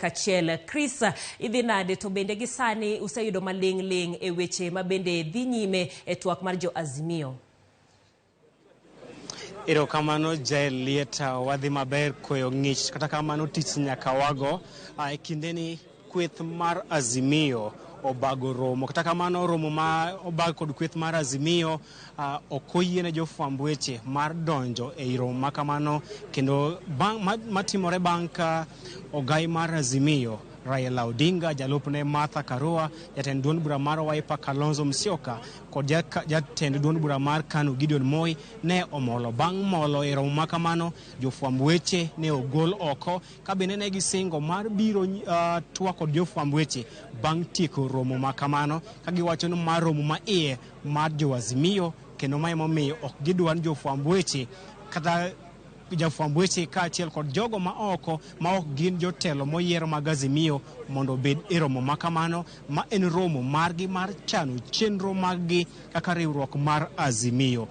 kachiel. Chris, idhi nade to bende gisani useyudo maling' e weche mabende dhi nyime e twak mar jo Azimio? Ero kamano lieta wadhi maber koyo ng'ich kata kamano tich nyaka wago e kindeni kweth mar Azimio obago romo kata kamano romo ma obag kod kweth mar Azimio okoyiene jofwamb weche mar donjo e romo ma kamano kendo matimore bang' ka ogai mar Azimio Raila Odinga, jalupne Martha Karua, jatend duond bura mar Wiper Kalonzo Musyoka kod jatend duond bura mar KANU Gideon Moi ne omolo. Bang' molo e romo ma kamano jofwamb weche ne ogol oko ka bende ne gisingo mar biro twak kod jofwamb weche bang' tieko romo ma kamano ka giwacho ni mar romo ma iye mar jo Azimio kendo ma emomiyo ok gidwan jofwamb weche kata jofwamb weche kaachiel kod jogo ma oko ma ok gin jotelo moyiero mag Azimio mondo obed e romo ma kamano ma en romo margi mar chano chenro maggi kaka riwruok mar Azimio.